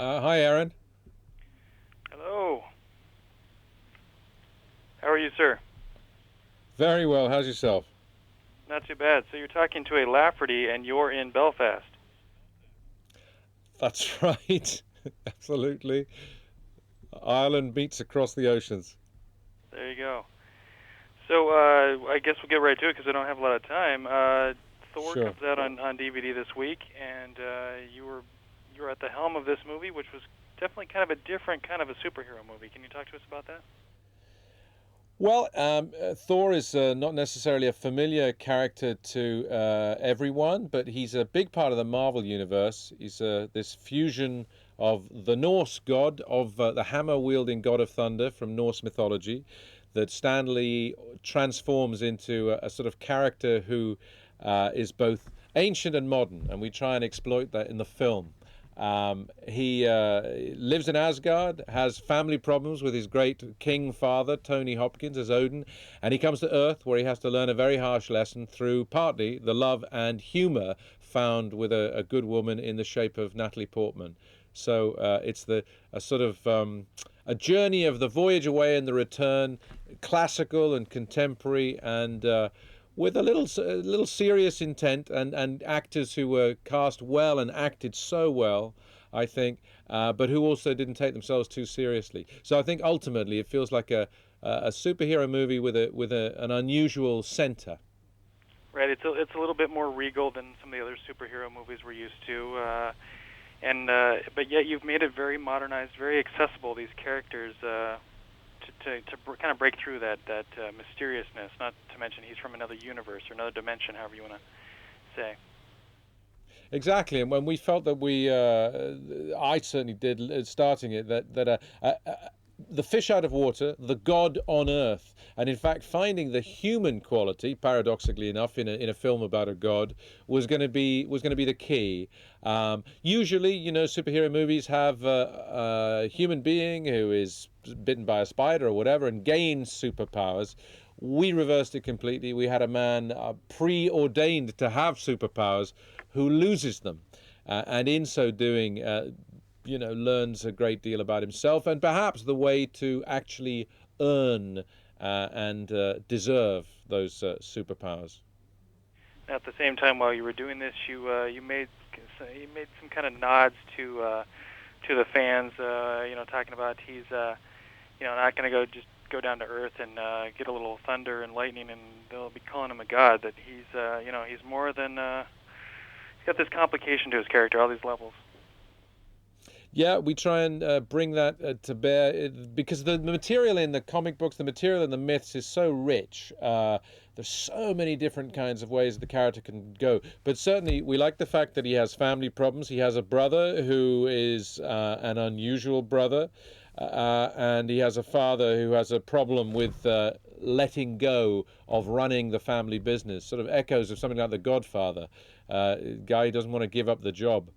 Hi, Aaron. Hello. How are you, sir? Very well. How's yourself? Not too bad. So you're talking to a Lafferty, and you're in Belfast. That's right. Absolutely. Ireland meets across the oceans. There you go. So I guess we'll get right to it because I don't have a lot of time. Thor Sure. comes out on DVD this week, and you were at the helm of this movie, which was definitely kind of a different kind of a superhero movie. Can you talk to us about that? Well, Thor is not necessarily a familiar character to everyone, but he's a big part of the Marvel universe. He's this fusion of the Norse god, of the hammer wielding god of thunder from Norse mythology, that Stanley transforms into a sort of character who is both ancient and modern, and we try and exploit that in the film. He lives in Asgard, has family problems with his great king father, Tony Hopkins, as Odin, and he comes to Earth where he has to learn a very harsh lesson through partly the love and humour found with a good woman in the shape of Natalie Portman. So it's a sort of a journey of the voyage away and the return, classical and contemporary, and with a little serious intent, and actors who were cast well and acted so well, I think, but who also didn't take themselves too seriously. So I think ultimately it feels like a superhero movie with an unusual center. Right. It's a little bit more regal than some of the other superhero movies we're used to. And but yet you've made it very modernized, very accessible. These characters kind of break through that mysteriousness. Not to mention he's from another universe or another dimension, however you want to say. Exactly, and when we felt that I certainly did, starting it, the fish out of water, the God on earth, and in fact finding the human quality, paradoxically enough, in a film about a god, was going to be the key. Usually, superhero movies have a human being who is bitten by a spider or whatever and gains superpowers. We reversed it completely. We had a man preordained to have superpowers who loses them, and in so doing, learns a great deal about himself and perhaps the way to actually earn and deserve those superpowers. At the same time, while you were doing this, you made some kind of nods to the fans. Talking about he's not going to go down to earth and get a little thunder and lightning, and they'll be calling him a god. That he's more than he's got this complication to his character, all these levels. Yeah, we try and bring that to bear because the material in the comic books, the material in the myths is so rich. There's so many different kinds of ways the character can go. But certainly, we like the fact that he has family problems. He has a brother who is an unusual brother, and he has a father who has a problem with letting go of running the family business. Sort of echoes of something like The Godfather. Guy doesn't want to give up the job,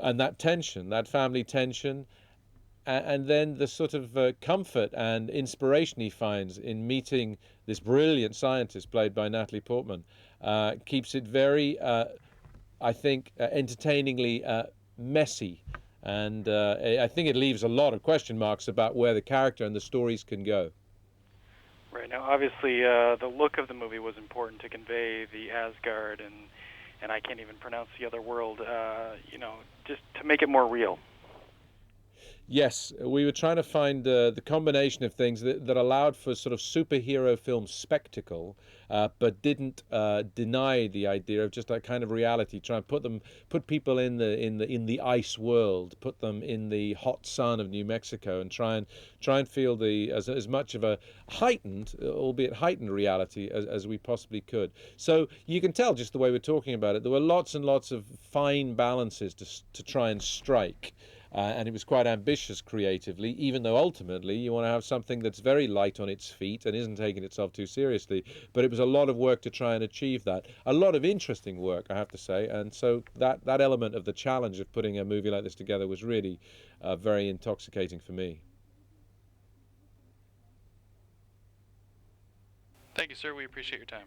and that tension, that family tension, and then the sort of comfort and inspiration he finds in meeting this brilliant scientist played by Natalie Portman, keeps it very, I think, entertainingly messy. And I think it leaves a lot of question marks about where the character and the stories can go. Right now, obviously, the look of the movie was important to convey the Asgard and I can't even pronounce the other world. Just to make it more real. Yes, we were trying to find the combination of things that allowed for sort of superhero film spectacle, but didn't deny the idea of just that kind of reality. Try and put people in the ice world, put them in the hot sun of New Mexico, and try and feel the as much of a heightened, albeit heightened reality as we possibly could. So you can tell just the way we're talking about it. There were lots and lots of fine balances to try and strike. And it was quite ambitious creatively, even though ultimately you want to have something that's very light on its feet and isn't taking itself too seriously. But it was a lot of work to try and achieve that. A lot of interesting work, I have to say. And so that element of the challenge of putting a movie like this together was really very intoxicating for me. Thank you, sir. We appreciate your time.